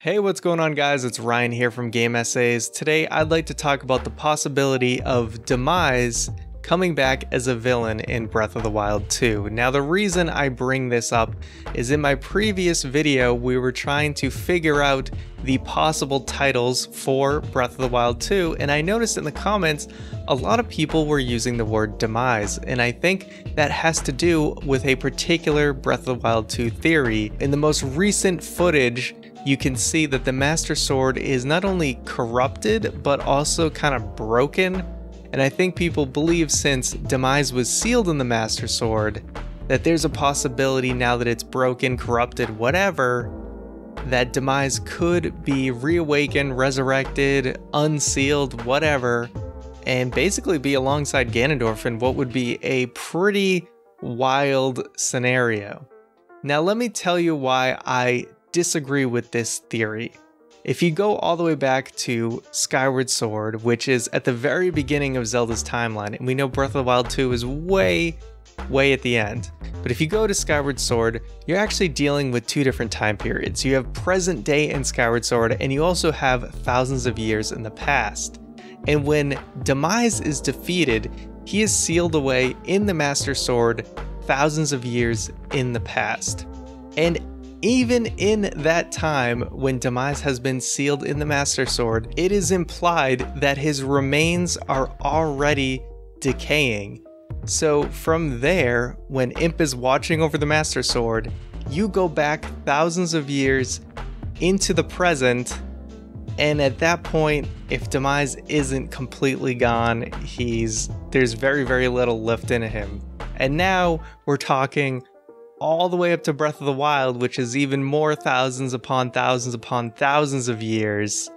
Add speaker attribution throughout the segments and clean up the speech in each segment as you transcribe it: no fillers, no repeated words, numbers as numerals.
Speaker 1: Hey, what's going on guys? It's Ryan here from Game Essays. Today I'd like to talk about the possibility of Demise coming back as a villain in Breath of the Wild 2. Now the reason I bring this up is in my previous video we were trying to figure out the possible titles for Breath of the Wild 2, and I noticed in the comments a lot of people were using the word Demise, and I think that has to do with a particular Breath of the Wild 2 theory. In the most recent footage, you can see that the Master Sword is not only corrupted, but also kind of broken. And I think people believe since Demise was sealed in the Master Sword, that there's a possibility now that it's broken, corrupted, whatever, that Demise could be reawakened, resurrected, unsealed, whatever, and basically be alongside Ganondorf in what would be a pretty wild scenario. Now let me tell you why I disagree with this theory. If you go all the way back to Skyward Sword, which is at the very beginning of Zelda's timeline, and we know Breath of the Wild 2 is way at the end, but if you go to Skyward Sword, you're actually dealing with two different time periods. You have present day in Skyward Sword, and you also have thousands of years in the past. And when Demise is defeated, he is sealed away in the Master Sword thousands of years in the past. And even in that time, when Demise has been sealed in the Master Sword, it is implied that his remains are already decaying. So from there, when Imp is watching over the Master Sword, you go back thousands of years into the present, and at that point, if Demise isn't completely gone, there's very little left in him. And now we're talking all the way up to Breath of the Wild, which is even more thousands upon thousands of years.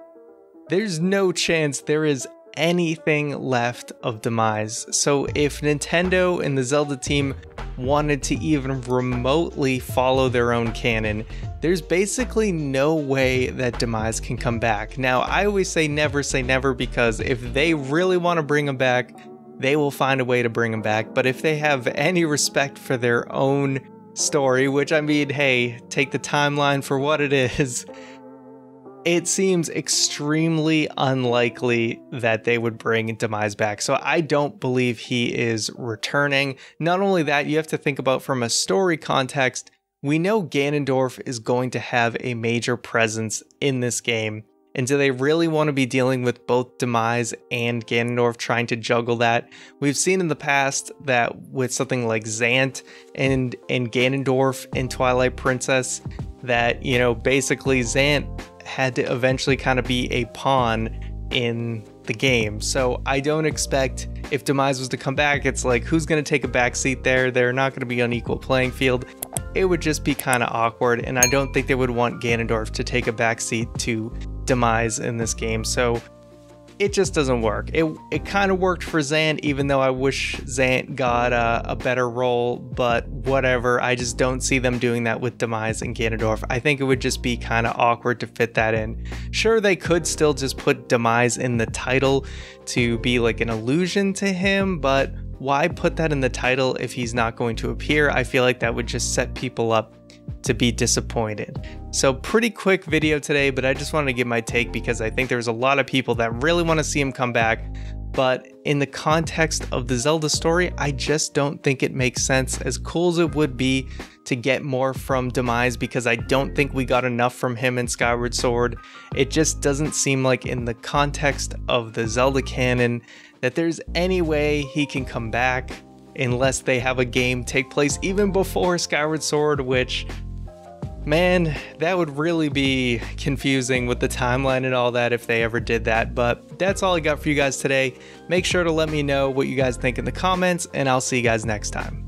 Speaker 1: There's no chance there is anything left of Demise. So if Nintendo and the Zelda team wanted to even remotely follow their own canon, there's basically no way that Demise can come back. Now, I always say never because if they really want to bring him back, they will find a way to bring him back. But if they have any respect for their own story, which I mean, hey, take the timeline for what it is, it seems extremely unlikely that they would bring Demise back. So I don't believe he is returning. Not only that, you have to think about from a story context, we know Ganondorf is going to have a major presence in this game. And do they really want to be dealing with both Demise and Ganondorf, trying to juggle that? We've seen in the past that with something like Zant and Ganondorf in Twilight Princess, that, you know, basically Zant had to eventually kind of be a pawn in the game. So I don't expect, if Demise was to come back, it's like, who's going to take a backseat there? They're not going to be on equal playing field. It would just be kind of awkward, and I don't think they would want Ganondorf to take a backseat to Demise in this game, so it just doesn't work. It kind of worked for Zant, even though I wish Zant got a better role, but whatever. I just don't see them doing that with Demise and Ganondorf. I think it would just be kind of awkward to fit that in. Sure, they could still just put Demise in the title to be like an allusion to him, but why put that in the title if he's not going to appear? I feel like that would just set people up to be disappointed. So pretty quick video today, but I just wanted to give my take because I think there's a lot of people that really want to see him come back, but in the context of the Zelda story, I just don't think it makes sense. As cool as it would be to get more from Demise, because I don't think we got enough from him in Skyward Sword, it just doesn't seem like in the context of the Zelda canon that there's any way he can come back unless they have a game take place even before Skyward Sword, which, man, that would really be confusing with the timeline and all that if they ever did that. But that's all I got for you guys today. Make sure to let me know what you guys think in the comments, and I'll see you guys next time.